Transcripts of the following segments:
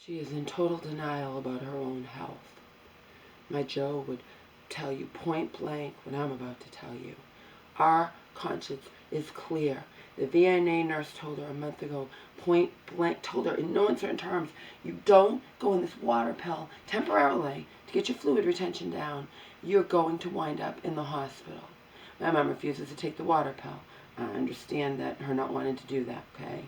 She is in total denial about her own health. My Joe would tell you point blank what I'm about to tell you. Our conscience is clear. The VNA nurse told her a month ago, point blank, told her in no uncertain terms, you don't go in this water pill temporarily to get your fluid retention down. You're going to wind up in the hospital. My mom refuses to take the water pill. I understand that, her not wanting to do that, okay?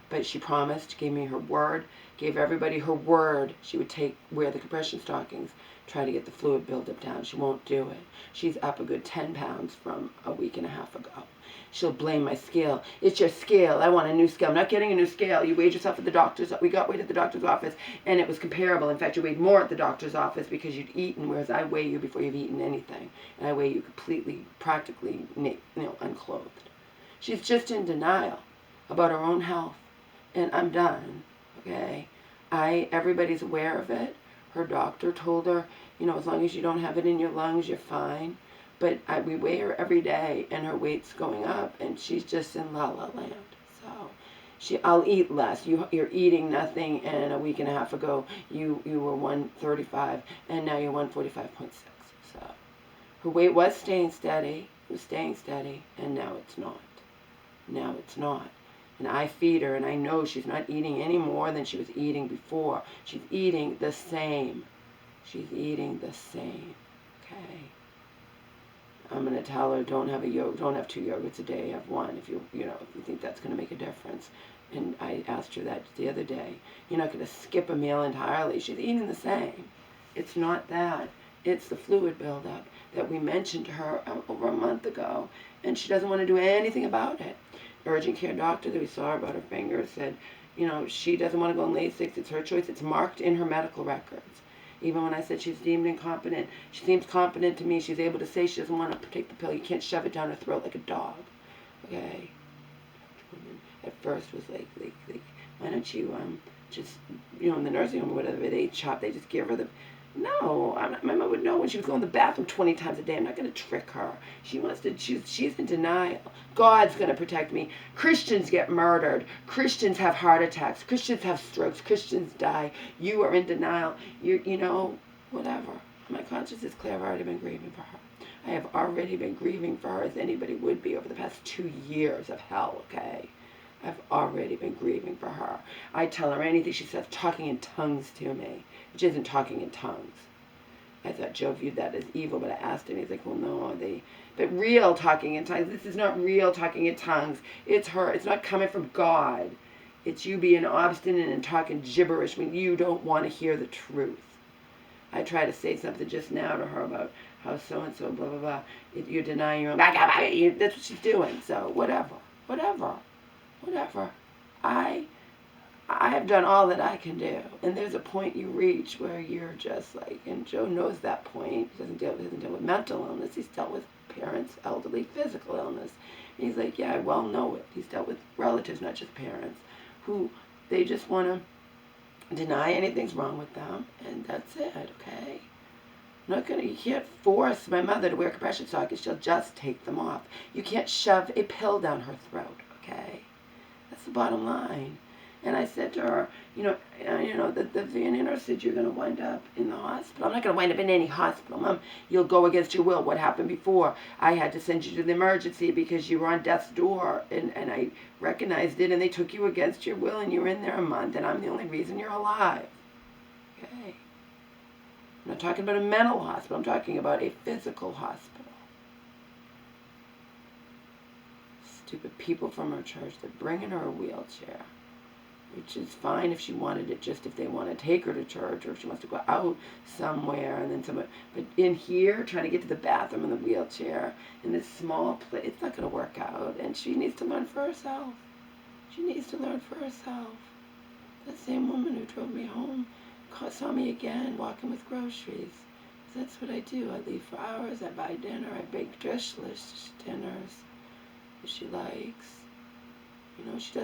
But she promised, gave me her word, gave everybody her word she would wear the compression stockings, try to get the fluid buildup down. She won't do it. She's up a good 10 pounds from a week and a half ago. She'll blame my scale. It's your scale. I want a new scale. I'm not getting a new scale. You weighed yourself at the doctor's. We got weighed at the doctor's office, and it was comparable. In fact, you weighed more at the doctor's office because you'd eaten, whereas I weigh you before you've eaten anything. And I weigh you completely, practically, unclothed. She's just in denial about her own health. And I'm done, okay? Everybody's aware of it. Her doctor told her, as long as you don't have it in your lungs, you're fine. But we weigh her every day, and her weight's going up, and she's just in la la land. So I'll eat less. You're eating nothing, and a week and a half ago you were 135, and now you're 145.6. So her weight was staying steady, and now it's not. Now it's not. And I feed her, and I know she's not eating any more than she was eating before. She's eating the same. She's eating the same. Okay. I'm going to tell her, don't have 2 yogurts a day. Have one if you think that's going to make a difference. And I asked her that the other day. You're not going to skip a meal entirely. She's eating the same. It's not that. It's the fluid buildup that we mentioned to her over a month ago, and she doesn't want to do anything about it. Urgent care doctor that we saw about her finger said, she doesn't want to go on LASIK. It's her choice. It's marked in her medical records. Even when I said she's deemed incompetent, she seems competent to me. She's able to say she doesn't want to take the pill. You can't shove it down her throat like a dog. Okay? At first was like why don't you just, in the nursing home or whatever, they just give her the... No, my mom would know when she was going to the bathroom 20 times a day. I'm not going to trick her. She's in denial. God's going to protect me. Christians get murdered. Christians have heart attacks. Christians have strokes. Christians die. You are in denial. Whatever. My conscience is clear. I've already been grieving for her. I have already been grieving for her as anybody would be over the past 2 years of hell, okay? I've already been grieving for her. I tell her anything. She says talking in tongues to me, which isn't talking in tongues. I thought Joe viewed that as evil, but I asked him. He's like, well, no, but real talking in tongues. This is not real talking in tongues. It's her. It's not coming from God. It's you being obstinate and talking gibberish when you don't want to hear the truth. I tried to say something just now to her about how so-and-so, blah, blah, blah. You're denying your own. That's what she's doing. So whatever. I have done all that I can do. And there's a point you reach where you're just like, and Joe knows that point. He doesn't deal with mental illness. He's dealt with parents, elderly, physical illness. And he's like, yeah, I well know it. He's dealt with relatives, not just parents, who they just want to deny anything's wrong with them. And that's it, okay? You can't force my mother to wear compression stockings. She'll just take them off. You can't shove a pill down her throat, okay? That's the bottom line. And I said to her, the VNA nurse said you're going to wind up in the hospital. I'm not going to wind up in any hospital, Mom. You'll go against your will. What happened before? I had to send you to the emergency because you were on death's door, and I recognized it, and they took you against your will, and you were in there a month, and I'm the only reason you're alive. Okay? I'm not talking about a mental hospital. I'm talking about a physical hospital. Stupid people from her church, they're bringing her a wheelchair, which is fine if she wanted it, just if they want to take her to church or if she wants to go out somewhere and then somewhere. But in here, trying to get to the bathroom in the wheelchair in this small place, it's not going to work out. And she needs to learn for herself. That same woman who drove me home saw me again walking with groceries. That's what I do. I leave for hours. I buy dinner. I bake dish dinners that she likes. She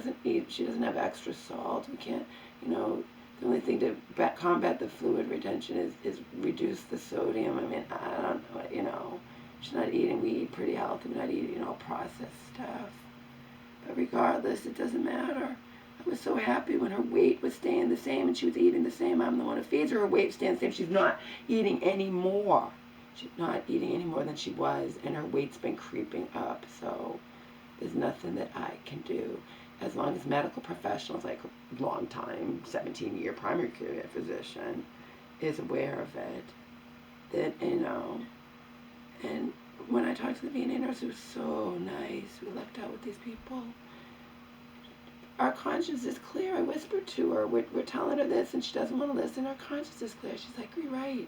doesn't have extra salt. We can't, the only thing to combat the fluid retention is reduce the sodium. I mean, I don't know, she's not eating, we eat pretty healthy, we're not eating all processed stuff. But regardless, it doesn't matter. I was so happy when her weight was staying the same and she was eating the same. I'm the one who feeds her. Her weight staying the same. She's not eating any more. She's not eating any more than she was, and her weight's been creeping up. So there's nothing that I can do. As long as medical professionals, like a long time, 17-year primary care physician, is aware of it, that, you know, and when I talked to the VNA nurse, it was so nice. We left out with these people. Our conscience is clear. I whispered to her, we're telling her this, and she doesn't want to listen. Our conscience is clear. She's like, you're right.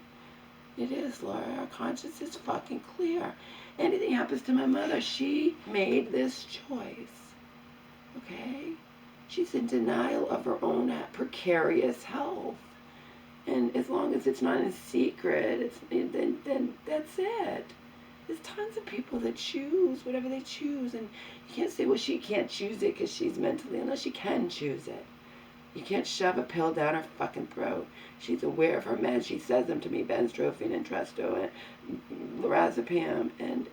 It is, Laura. Our conscience is fucking clear. Anything happens to my mother, she made this choice. Okay? She's in denial of her own precarious health. And as long as it's not in secret, then that's it. There's tons of people that choose whatever they choose, and you can't say, well, she can't choose it because she's mentally ill. She can choose it. You can't shove a pill down her fucking throat. She's aware of her meds. She says them to me, benztropine and Entresto and lorazepam and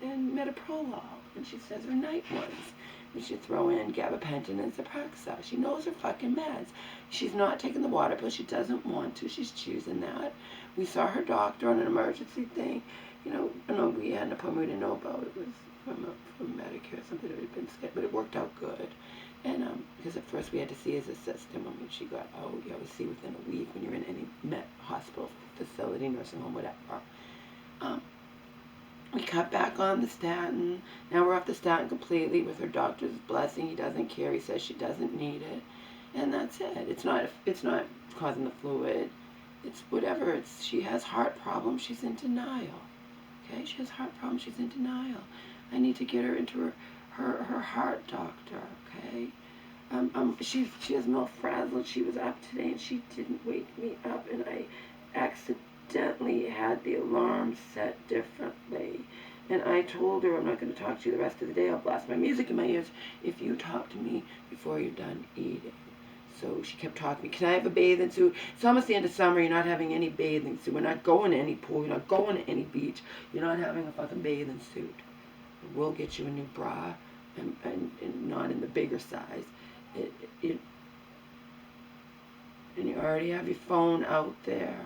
metoprolol. And she says her night ones. We should throw in gabapentin and Zyprexa. She knows her fucking meds. She's not taking the water pill. She doesn't want to. She's choosing that. We saw her doctor on an emergency thing. You know, no, we had an appointment we didn't know about. It was from Medicare, something that had been scheduled, but it worked out good. And because at first we had to see as a system. I mean, she got out. You always see within a week when you're in any hospital facility, nursing home, whatever. We cut back on the statin. Now we're off the statin completely with her doctor's blessing. He doesn't care. He says she doesn't need it, and that's it. It's not causing the fluid. It's whatever. She has heart problems. She's in denial. Okay, she has heart problems. She's in denial. I need to get her into her heart doctor. Okay. She has milfrazzle. She was up today and she didn't wake me up, and I accidentally had the alarm set differently. And I told her, I'm not going to talk to you the rest of the day. I'll blast my music in my ears if you talk to me before you're done eating. So she kept talking to me. Can I have a bathing suit? It's almost the end of summer. You're not having any bathing suit. We're not going to any pool. You're not going to any beach. You're not having a fucking bathing suit. We'll get you a new bra, and not in the bigger size. And you already have your phone out there.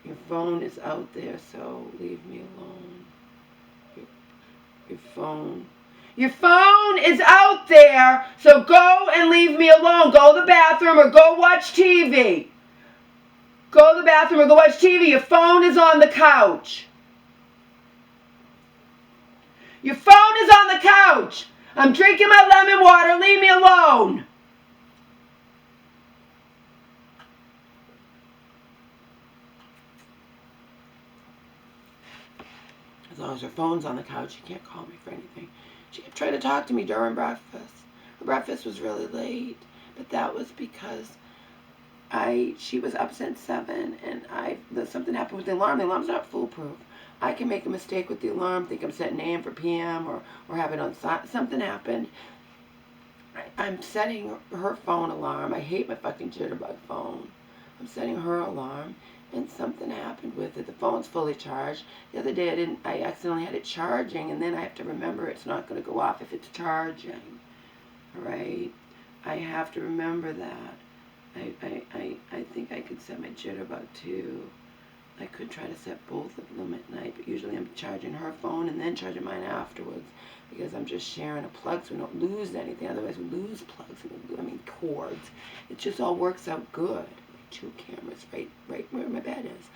Your phone is out there, so leave me alone. Your phone is out there, so go and leave me alone. Go to the bathroom or go watch TV. Go to the bathroom or go watch TV. Your phone is on the couch. Your phone is on the couch. I'm drinking my lemon water. Leave me alone. As long as her phone's on the couch, she can't call me for anything. She kept trying to talk to me during breakfast. Her breakfast was really late, but that was because she was up since 7, and something happened with the alarm. The alarm's not foolproof. I can make a mistake with the alarm, think I'm setting AM for PM or have it on something happened. I'm setting her phone alarm. I hate my fucking jitterbug phone. I'm setting her alarm, and something happened with it. The phone's fully charged. The other day I accidentally had it charging, and then I have to remember it's not going to go off if it's charging. All right? I have to remember that. I think I could set my jitterbug too. I could try to set both of them at night, but usually I'm charging her phone and then charging mine afterwards because I'm just sharing a plug so we don't lose anything. Otherwise we lose plugs, cords. It just all works out good. 2 cameras right where my bed is.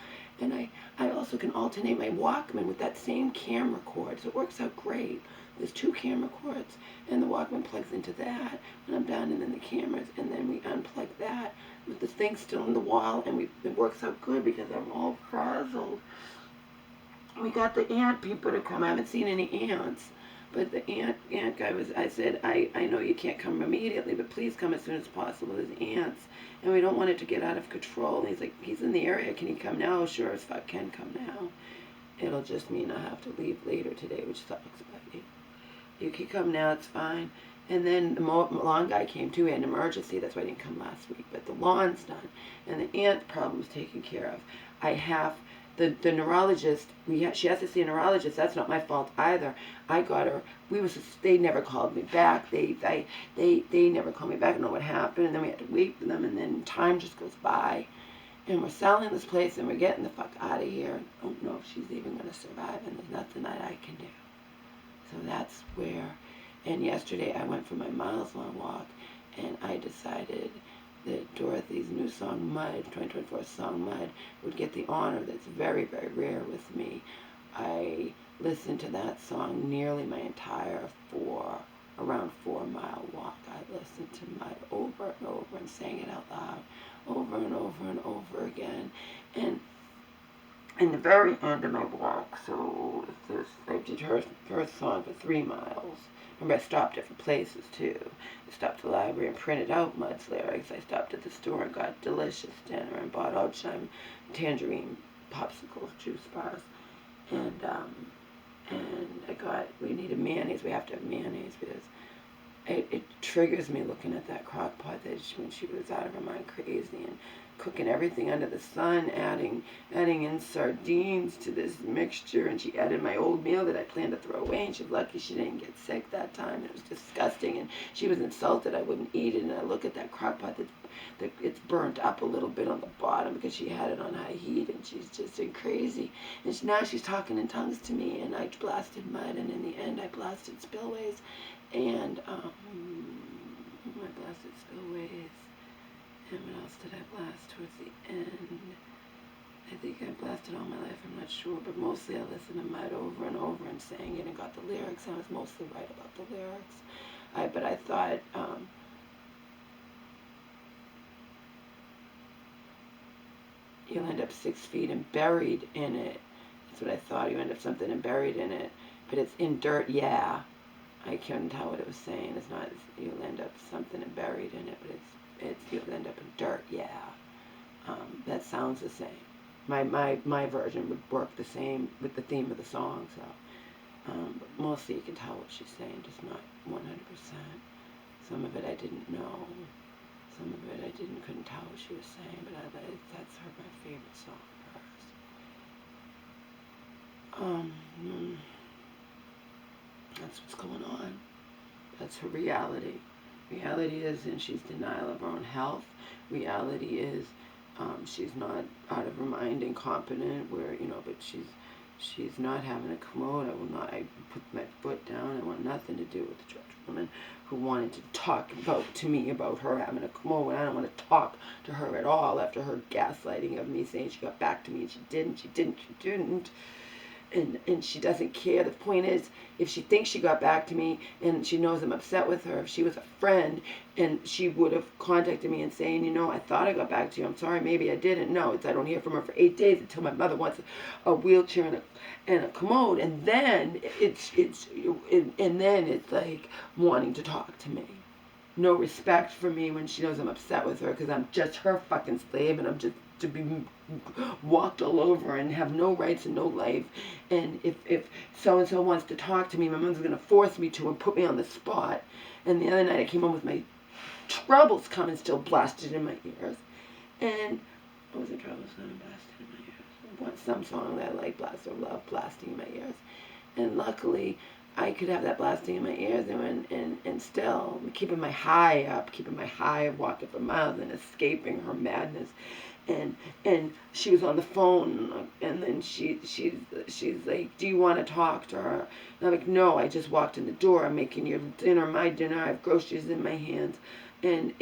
And I also can alternate my Walkman with that same camera cord, so it works out great. There's 2 camera cords, and the Walkman plugs into that when I'm done, and then the cameras, and then we unplug that with the thing still in the wall, and it works out good because I'm all frazzled. We got the ant people to come. I haven't seen any ants, but the ant guy I said, I know you can't come immediately, but please come as soon as possible. There's ants, and we don't want it to get out of control. And he's like, he's in the area. Can he come now? Sure as fuck can come now. It'll just mean I have to leave later today, which sucks, but you can come now, it's fine. And then the lawn guy came too. He had an emergency. That's why I didn't come last week. But the lawn's done. And the ant problem is taken care of. I have the neurologist, she has to see a neurologist. That's not my fault either. I got her. They never called me back. They never called me back. I don't know what happened. And then we had to wait for them. And then time just goes by. And we're selling this place and we're getting the fuck out of here. I don't know if she's even going to survive. And there's nothing that I can do. So that's where. And yesterday I went for my miles-long walk, and I decided that Dorothy's new song, Mud, 2024 song, Mud, would get the honor that's very, very rare with me. I listened to that song nearly my entire around 4-mile walk. I listened to Mud over and over and sang it out loud over and over and over again. And in the very end of my walk, so I did her song for 3 miles. Remember, I stopped at different places, too. I stopped at the library and printed out Mud's lyrics. I stopped at the store and got delicious dinner and bought Outshine tangerine popsicle juice bars. And we needed mayonnaise. We have to have mayonnaise because it triggers me looking at that crock pot that when she was out of her mind crazy and cooking everything under the sun, adding in sardines to this mixture, and she added my old meal that I planned to throw away, and she's lucky she didn't get sick that time. It was disgusting, and she was insulted I wouldn't eat it, and I look at that crock pot that it's burnt up a little bit on the bottom because she had it on high heat, and she's just crazy. And now she's talking in tongues to me, and I blasted Mud, and in the end I blasted Spillways, and I blasted Spillways. And what else did I blast towards the end? I think I blasted all my life, I'm not sure, but mostly I listened to Mud over and over and sang it and got the lyrics, and I was mostly right about the lyrics. But I thought, you'll end up 6 feet and buried in it. That's what I thought. You end up something and buried in it. But it's in dirt, yeah. I couldn't tell what it was saying. It's not, you'll end up something and buried in it, but you'll end up in dirt, yeah. That sounds the same. My version would work the same with the theme of the song, so. But mostly you can tell what she's saying, just not 100%. Some of it I didn't know. Some of it I couldn't tell what she was saying, but that's my favorite song of hers. That's what's going on. That's her reality. Reality is, and she's denial of her own health. Reality is, she's not out of her mind, incompetent, but she's not having a commode. I put my foot down. I want nothing to do with the church woman who wanted to talk to me about her having a commode, and I don't want to talk to her at all after her gaslighting of me, saying she got back to me, and she didn't. And she doesn't care. The point is, if she thinks she got back to me and she knows I'm upset with her, if she was a friend and she would have contacted me and saying, I thought I got back to you. I'm sorry, maybe I didn't. No, I don't hear from her for 8 days until my mother wants a wheelchair and a commode, and then it's like wanting to talk to me. No respect for me when she knows I'm upset with her because I'm just her fucking slave and I'm just to be walked all over and have no rights and no life. And if so-and-so wants to talk to me, my mom's going to force me to and put me on the spot. And the other night I came home with my troubles coming still blasted in my ears. And what was the troubles coming blasted in my ears? Some song that I like, love blasting in my ears. And luckily I could have that blasting in my ears and still keeping my high of walking for miles and escaping her madness. And she was on the phone, and then she's like, do you want to talk to her? And I'm like, no, I just walked in the door. I'm making your dinner, my dinner. I have groceries in my hands. And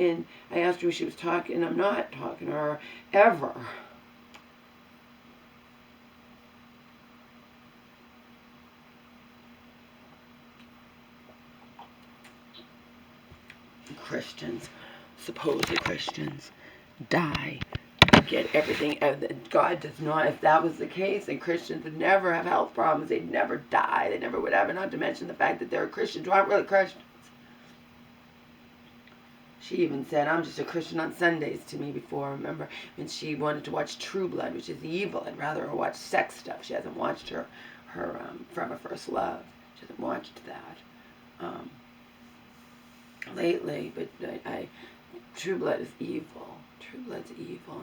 I asked her if she was talking, and I'm not talking to her ever. Christians, supposed Christians, die. Get everything. God does not. If that was the case, then Christians would never have health problems. They'd never die. They never would ever. Not to mention the fact that they're Christians who aren't really Christians. She even said, I'm just a Christian on Sundays to me before, remember? And she wanted to watch True Blood, which is evil. I'd rather her watch sex stuff. She hasn't watched her Forever First Love. She hasn't watched that lately. But True Blood is evil. True Blood's evil.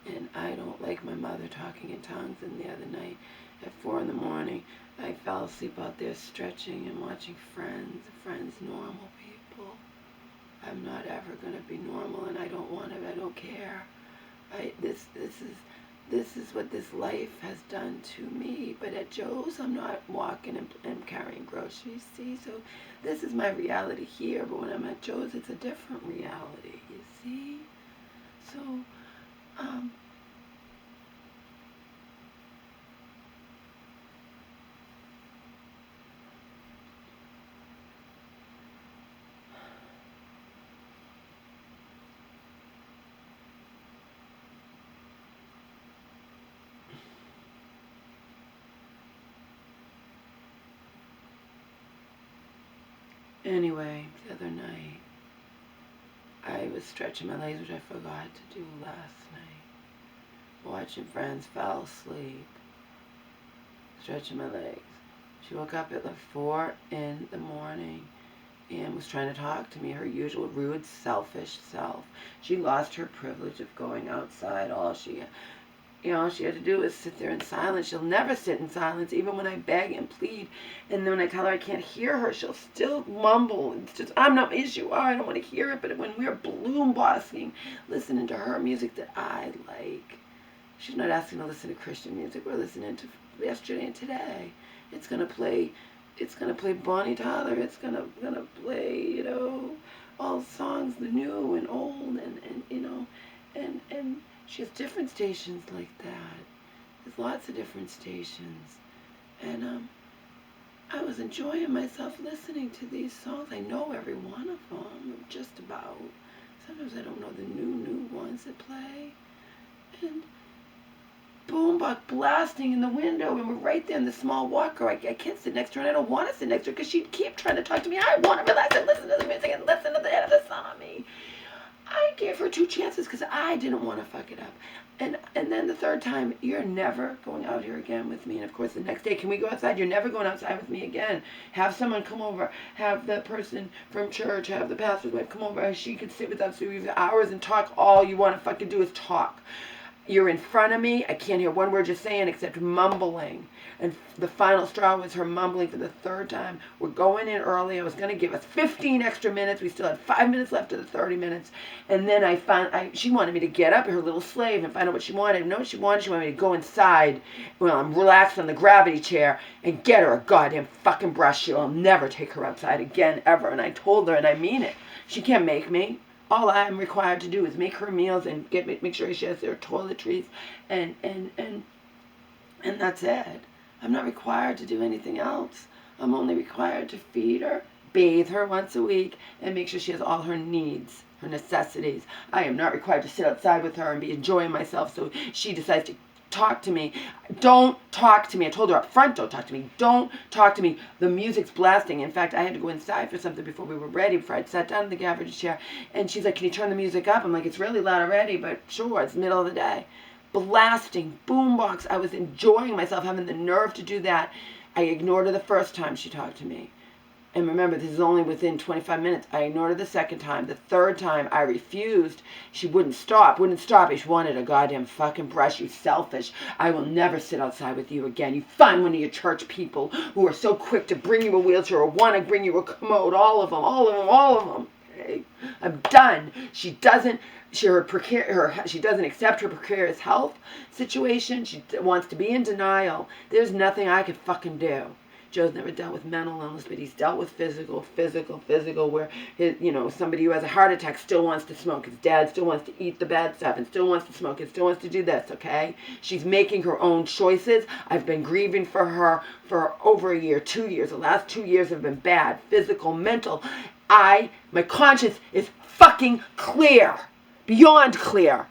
And I don't like my mother talking in tongues. And the other night at 4 in the morning, I fell asleep out there stretching and watching Friends, normal people. I'm not ever going to be normal, and I don't want it. I don't care. This is what this life has done to me. But at Joe's, I'm not walking and carrying groceries. See, so this is my reality here. But when I'm at Joe's, it's a different reality. You see, so anyway, the other night, I was stretching my legs, which I forgot to do last night. Watching Friends, fell asleep, stretching my legs. She woke up at like 4 in the morning and was trying to talk to me, her usual rude, selfish self. She lost her privilege of going outside. All she had to do is sit there in silence. She'll never sit in silence, even when I beg and plead. And then when I tell her I can't hear her, she'll still mumble. It's just, I'm not, yes, you are, I don't want to hear it. But when we're bloom bossing, listening to her music that I like, she's not asking to listen to Christian music. We're listening to yesterday and today. It's gonna play Bonnie Tyler. It's gonna play, all songs, the new and old, and she has different stations like that. There's lots of different stations. And I was enjoying myself listening to these songs. I know every one of them, just about. Sometimes I don't know the new ones that play. And boombox blasting in the window, and we're right there in the small walker. I can't sit next to her, and I don't want to sit next to her because she'd keep trying to talk to me. I want to relax and listen to the music and listen to the end of the song on me. I gave her 2 chances because I didn't want to fuck it up. And then the third time, you're never going out here again with me. And of course, the next day, can we go outside? You're never going outside with me again. Have someone come over. Have the person from church, have the pastor's wife come over. She could sit with us for hours and talk. All you want to fucking do is talk. You're in front of me. I can't hear one word you're saying except mumbling. And the final straw was her mumbling for the 3rd time. We're going in early. I was going to give us 15 extra minutes. We still had 5 minutes left of the 30 minutes. And then she wanted me to get up, her little slave, and find out what she wanted. You know what she wanted? She wanted me to go inside while I'm relaxed on the gravity chair and get her a goddamn fucking brush. She'll never take her outside again, ever. And I told her, and I mean it. She can't make me. All I'm required to do is make her meals and make sure she has her toiletries, and that's it. I'm not required to do anything else. I'm only required to feed her, bathe her once a week, and make sure she has all her needs, her necessities. I am not required to sit outside with her and be enjoying myself so she decides to talk to me. Don't talk to me. I told her up front, don't talk to me. Don't talk to me. The music's blasting. In fact, I had to go inside for something before we were ready, before I'd sat down in the gravity chair. And she's like, can you turn the music up? I'm like, it's really loud already, but sure, it's the middle of the day. Blasting, boombox. I was enjoying myself, having the nerve to do that. I ignored her the first time she talked to me. And remember, this is only within 25 minutes. I ignored her the 2nd time. The 3rd time, I refused. She wouldn't stop. She wanted a goddamn fucking brush. You selfish. I will never sit outside with you again. You find one of your church people who are so quick to bring you a wheelchair or want to bring you a commode. All of them. Okay? I'm done. She doesn't accept her precarious health situation. She wants to be in denial. There's nothing I could fucking do. Joe's never dealt with mental illness, but he's dealt with physical, where somebody who has a heart attack still wants to smoke. His dad still wants to eat the bad stuff and still wants to smoke and still wants to do this, okay? She's making her own choices. I've been grieving for her for over a year, 2 years. The last 2 years have been bad, physical, mental. My conscience is fucking clear, beyond clear.